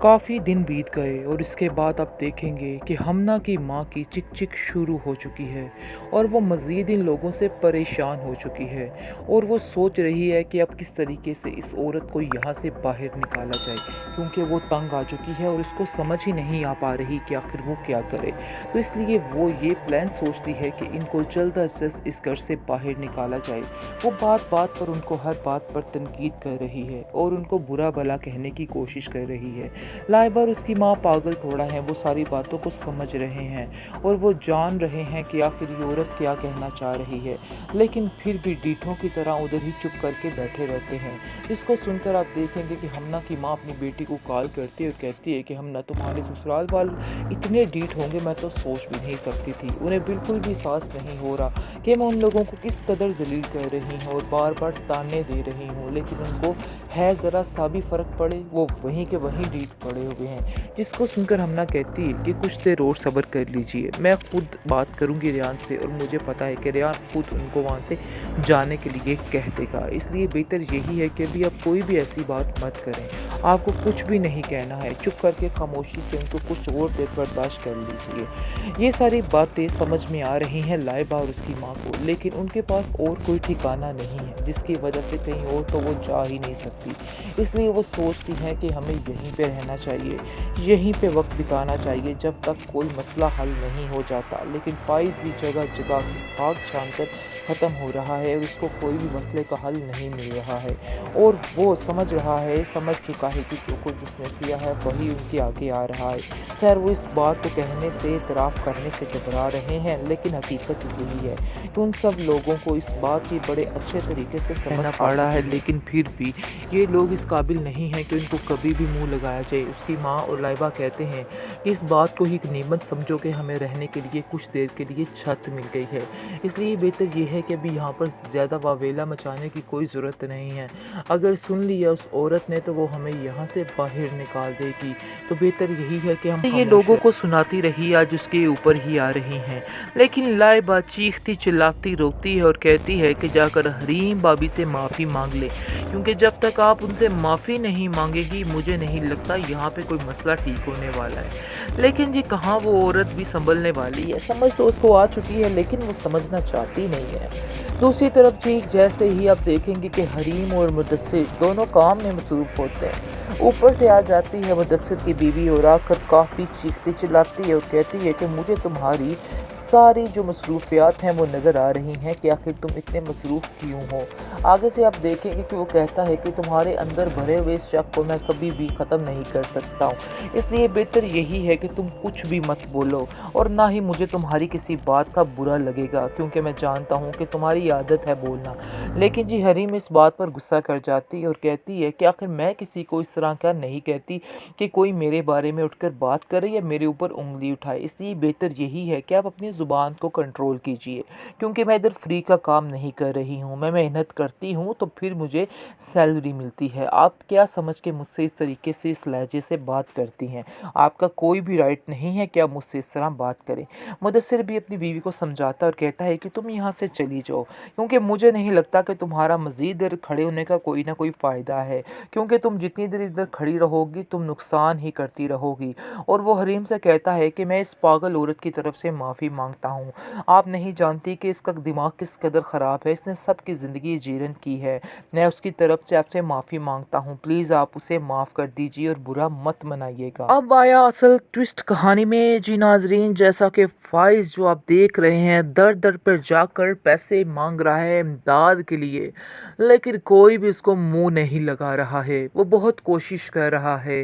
काफ़ी दिन बीत गए और इसके बाद अब देखेंगे कि हमना की माँ की चिक-चिक शुरू हो चुकी है और वो मज़ीद इन लोगों से परेशान हो चुकी है और वो सोच रही है कि अब किस तरीके से इस औरत को यहाँ से बाहर निकाला जाए, क्योंकि वो तंग आ चुकी है और उसको समझ ही नहीं आ पा रही कि आखिर वो क्या करे। तो इसलिए वो ये प्लान सोचती है कि इनको जल्द अज़ जल्द इस घर से बाहर निकाला जाए। वो बात-बात पर उनको हर बात पर तनकीद कर रही है और उनको बुरा-भला कहने की कोशिश कर रही है। लाइबा और उसकी माँ पागल थोड़ा हैं, वो सारी बातों को समझ रहे हैं और वो जान रहे हैं कि आखिर ये औरत क्या कहना चाह रही है, लेकिन फिर भी डीठों की तरह उधर ही चुप करके बैठे रहते हैं। इसको सुनकर आप देखेंगे कि हमना की माँ अपनी बेटी को कॉल करती है और कहती है कि हमना, तुम्हारे ससुराल वाले इतने डीठ होंगे मैं तो सोच भी नहीं सकती थी। उन्हें बिल्कुल भी एहसास नहीं हो रहा कि मैं उन लोगों को किस कदर जलील कर रही हूँ और बार बार ताने दे रही हूँ, लेकिन उनको है ज़रा सा भी फ़र्क पड़े वो वहीं के वहीं डीठ पड़े हुए हैं। जिसको सुनकर हमना कहती है कि कुछ देर और सब्र कर लीजिए, मैं खुद बात करूंगी रियान से और मुझे पता है कि रियान खुद उनको वहाँ से जाने के लिए कह देगा। इसलिए बेहतर यही है कि अभी आप कोई भी ऐसी बात मत करें, आपको कुछ भी नहीं कहना है, चुप करके खामोशी से उनको कुछ और देर बर्दाश्त कर लीजिए। ये सारी बातें समझ में आ रही हैं लाइबा और उसकी माँ को, लेकिन उनके पास और कोई ठिकाना नहीं है जिसकी वजह से कहीं और तो वो जा ही नहीं सकती। इसलिए वो सोचती हैं कि हमें यहीं पे रहना चाहिए, यहीं पे वक्त बिताना चाहिए जब तक कोई मसला हल नहीं हो जाता। लेकिन फाइज़ भी जगह जगह खाक छानकर ख़त्म हो रहा है और उसको कोई भी मसले का हल नहीं मिल रहा है और वो समझ चुका है कि जो कुछ उसने किया है वही उनके आगे आ रहा है। खैर वो इस बात को कहने से, इतराफ़ करने से घबरा रहे हैं, लेकिन हकीकत यही है कि उन सब लोगों को इस बात की बड़े अच्छे तरीके से समझ आ रहा है, लेकिन फिर भी ये लोग इस काबिल नहीं हैं कि इनको कभी भी मुंह लगाया जाए। उसकी माँ और लाइबा कहते हैं कि इस बात को ही एक नेमत समझो कि हमें रहने के लिए कुछ देर के लिए छत मिल गई है, इसलिए बेहतर ये है कि अभी यहाँ पर ज़्यादा वावेला मचाने की कोई ज़रूरत नहीं है। अगर सुन लिया उस औरत ने तो वो हमें यहाँ से बाहर निकाल देगी, तो बेहतर यही है कि हम ये लोगों को सुनाती रही, आज उसके ऊपर ही आ रही हैं। लेकिन लाइबा चीखती चिल्लाती रोती है और कहती है कि जाकर हरीम भाभी से माफ़ी मांग ले, क्योंकि जब तक आप उनसे माफ़ी नहीं मांगेगी मुझे नहीं लगता यहाँ पे कोई मसला ठीक होने वाला है। लेकिन जी कहाँ वो औरत भी संभलने वाली है, समझ तो उसको आ चुकी है लेकिन वो समझना चाहती नहीं है। दूसरी तरफ जी जैसे ही आप देखेंगे कि हरीम और मुदस्सिर दोनों काम में मसरूफ़ होते हैं, ऊपर से आ जाती है मुदस्सिर की बीवी और आकर काफ़ी चीखती चिल्लाती है और कहती है कि मुझे तुम्हारी सारी जो मसरूफियात हैं वो नज़र आ रही हैं कि आखिर तुम इतने मसरूफ़ क्यों हो। आगे से आप देखेंगे कि वो कहता है कि तुम्हारे अंदर भरे हुए इस शक को मैं कभी भी ख़त्म नहीं कर सकता हूँ, इसलिए बेहतर यही है कि तुम कुछ भी मत बोलो और ना ही मुझे तुम्हारी किसी बात का बुरा लगेगा, क्योंकि मैं जानता हूँ कि तुम्हारी आदत है बोलना। लेकिन जी हरीम इस बात पर गुस्सा कर जाती है और कहती है कि आखिर मैं किसी को इस तरह का नहीं कहती कि कोई मेरे बारे में उठकर बात करे या मेरे ऊपर उंगली उठाए, इसलिए बेहतर यही है कि आप अपनी ज़ुबान को कंट्रोल कीजिए, क्योंकि मैं इधर फ्री का काम नहीं कर रही हूँ, मैं मेहनत करती हूँ तो फिर मुझे सैलरी मिलती है। आप क्या समझ के मुझसे इस तरीके से, इस लहजे से बात करती हैं? आपका कोई भी राइट नहीं है कि आप मुझसे इस तरह बात करें। मुदस्सिर भी अपनी बीवी को समझाता और कहता है कि तुम यहाँ से चली जाओ, क्योंकि मुझे नहीं लगता कि तुम्हारा मज़ीद देर खड़े होने का कोई ना कोई फ़ायदा है, क्योंकि तुम जितनी देर इधर खड़ी रहोगी तुम नुकसान ही करती रहोगी। और वो हरीम से कहता है कि मैं इस पागल औरत की तरफ से माफ़ी मांगता हूँ, आप नहीं जानती कि इसका दिमाग किस कदर ख़राब है, इसने सबकी ज़िंदगी जीरन की है। मैं उसकी तरफ से आपसे माफ़ी मांगता हूँ, प्लीज़ आप उसे माफ़ कर दीजिए और बुरा मत मनाइएगा। अब आया असल ट्विस्ट कहानी में जी नाजरीन, जैसा कि फाइज जो आप देख रहे हैं दर दर पर जाकर पैसे मांग रहा है इमदाद के लिए, लेकिन कोई भी उसको मुंह नहीं लगा रहा है। वो बहुत कोशिश कर रहा है,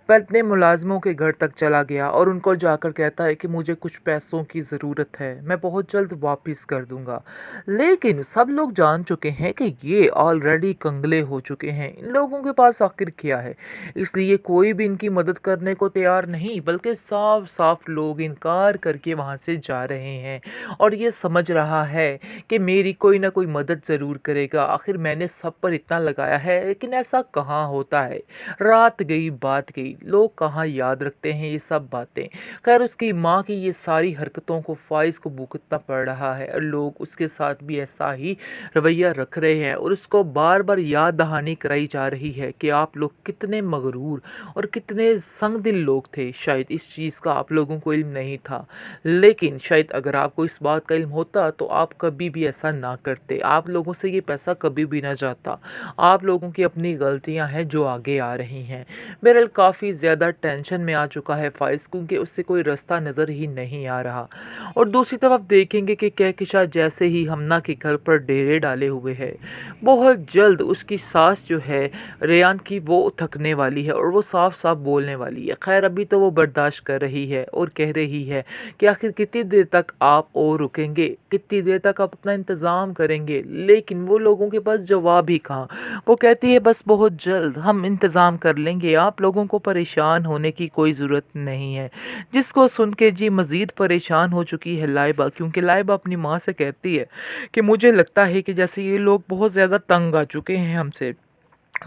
पर अपने मुलाजमों के घर तक चला गया और उनको जाकर कहता है कि मुझे कुछ पैसों की ज़रूरत है, मैं बहुत जल्द वापस कर दूंगा। लेकिन सब लोग जान चुके हैं कि ये ऑलरेडी कंगले हो चुके हैं, इन लोगों के पास आखिर क्या है, इसलिए कोई भी इनकी मदद करने को तैयार नहीं, बल्कि साफ साफ लोग इनकार करके वहाँ से जा रहे हैं और ये समझ रहा है कि मेरी कोई ना कोई मदद ज़रूर करेगा, आखिर मैंने सब पर इतना लगाया है। लेकिन ऐसा कहाँ होता है, रात गई बात गई, लोग कहाँ याद रखते हैं ये सब बातें। खैर उसकी माँ की ये सारी हरकतों को फ़ाइज़ को भुगतना पड़ रहा है और लोग उसके साथ भी ऐसा ही रवैया रख रहे हैं और उसको बार बार याद दहानी कराई जा रही है कि आप लोग कितने मगरूर और कितने संगदिल लोग थे। शायद इस चीज़ का आप लोगों को इल्म नहीं था, लेकिन शायद अगर आपको इस बात का इल्म होता तो आप कभी भी ऐसा ना करते। आप लोगों से ये पैसा कभी भी ना जाता। आप लोगों की अपनी गलतियां हैं जो आगे आ रही हैं। बहरहाल काफ़ी ज़्यादा टेंशन में आ चुका है फ़ाइज़, क्योंकि उससे कोई रास्ता नज़र ही नहीं आ रहा। और दूसरी तरफ आप देखेंगे कि कहकशा जैसे ही हमना के घर पर डेरे डाले हुए है, बहुत जल्द उसकी सास जो है रेयान की, वो थकने वाली है और वो साफ साफ बोलने वाली है। खैर अभी तो वो बर्दाश्त कर रही है और कह रही है कि आखिर कितनी देर तक आप और रुकेंगे, कितनी देर तक आप अपना इंतज़ाम करेंगे। लेकिन वो लोगों के पास जवाब ही कहाँ। वो कहती है बस बहुत जल्द हम इंतज़ाम कर लेंगे, आप लोगों को परेशान होने की कोई ज़रूरत नहीं है। जिसको सुन के जी मज़ीद परेशान हो चुकी है लाइबा, क्योंकि लाइबा अपनी माँ से कहती है कि मुझे लगता है कि जैसे ये लोग बहुत ज़्यादा तंग आ चुके हैं हमसे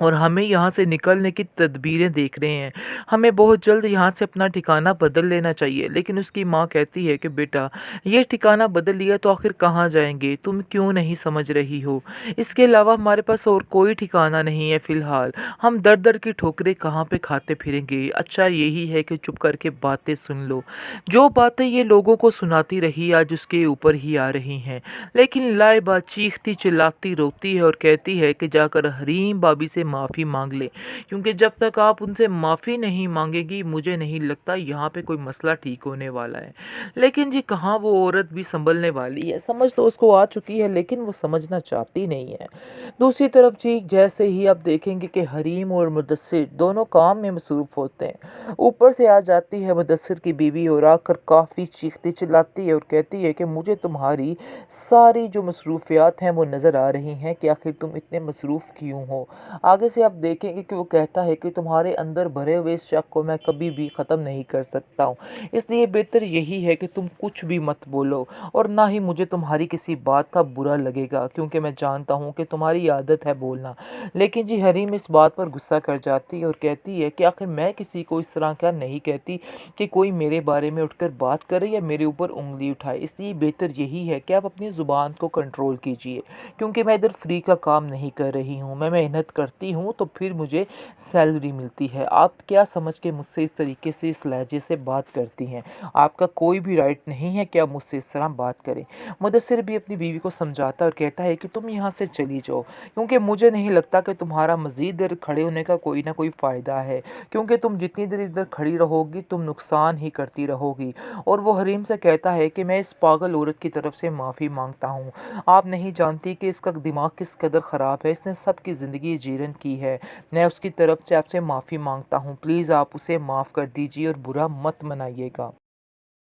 और हमें यहाँ से निकलने की तदबीरें देख रहे हैं। हमें बहुत जल्द यहाँ से अपना ठिकाना बदल लेना चाहिए। लेकिन उसकी माँ कहती है कि बेटा, ये ठिकाना बदल लिया तो आखिर कहाँ जाएंगे, तुम क्यों नहीं समझ रही हो? इसके अलावा हमारे पास और कोई ठिकाना नहीं है फ़िलहाल। हम दर दर की ठोकरें कहाँ पे खाते फिरेंगे? अच्छा यही है कि चुप करके बातें सुन लो। जो बातें ये लोगों को सुनाती रही आज उसके ऊपर ही आ रही हैं। लेकिन लाइबा चीखती चिल्लाती रोती है और कहती है कि जाकर हरीम भाभी से माफ़ी मांग ले, क्योंकि जब तक आप उनसे माफ़ी नहीं मांगेगी मुझे नहीं लगता यहाँ पे कोई मसला ठीक होने वाला है। लेकिन जी कहाँ वो औरत भी संभलने वाली है, समझ तो उसको आ चुकी है लेकिन वो समझना चाहती नहीं है। दूसरी तरफ जी जैसे ही आप देखेंगे कि हरीम और मुदस्सिर दोनों काम में मसरूफ़ होते हैं, ऊपर से आ जाती है मुदस्सिर की बीवी और आकर काफ़ी चीखती चिल्लाती है और कहती है कि मुझे तुम्हारी सारी जो मसरूफियात हैं वो नज़र आ रही हैं कि आखिर तुम इतने मसरूफ़ क्यों हो। आगे से आप देखेंगे कि वो कहता है कि तुम्हारे अंदर भरे हुए इस शक को मैं कभी भी ख़त्म नहीं कर सकता हूँ, इसलिए बेहतर यही है कि तुम कुछ भी मत बोलो और ना ही मुझे तुम्हारी किसी बात का बुरा लगेगा, क्योंकि मैं जानता हूँ कि तुम्हारी आदत है बोलना। लेकिन जी हरीम इस बात पर गुस्सा कर जाती है और कहती है कि आखिर मैं किसी को इस तरह का नहीं कहती कि कोई मेरे बारे में उठकर बात करे या मेरे ऊपर उंगली उठाए, इसलिए बेहतर यही है कि आप अपनी ज़ुबान को कंट्रोल कीजिए, क्योंकि मैं इधर फ्री का काम नहीं कर रही हूँ। मैं मेहनत करती हूँ तो फिर मुझे सैलरी मिलती है। आप क्या समझ के मुझसे इस तरीके से इस लहजे से बात करती हैं? आपका कोई भी राइट नहीं है कि आप मुझसे इस तरह बात करें। मुदस्सिर भी अपनी बीवी को समझाता है और कहता है कि तुम यहाँ से चली जाओ, क्योंकि मुझे नहीं लगता कि तुम्हारा मज़ीद देर खड़े होने का कोई ना कोई फ़ायदा है, क्योंकि तुम जितनी देर इधर खड़ी रहोगी तुम नुकसान ही करती रहोगी। और वो हरीम से कहता है कि मैं इस पागल औरत की तरफ से माफ़ी मांगता हूँ। आप नहीं जानती कि इसका दिमाग किस कदर ख़राब है, इसने सबकी ज़िंदगी जीरन की है। मैं उसकी तरफ से आपसे माफ़ी मांगता हूँ, प्लीज़ आप उसे माफ़ कर दीजिए और बुरा मत मनाइएगा।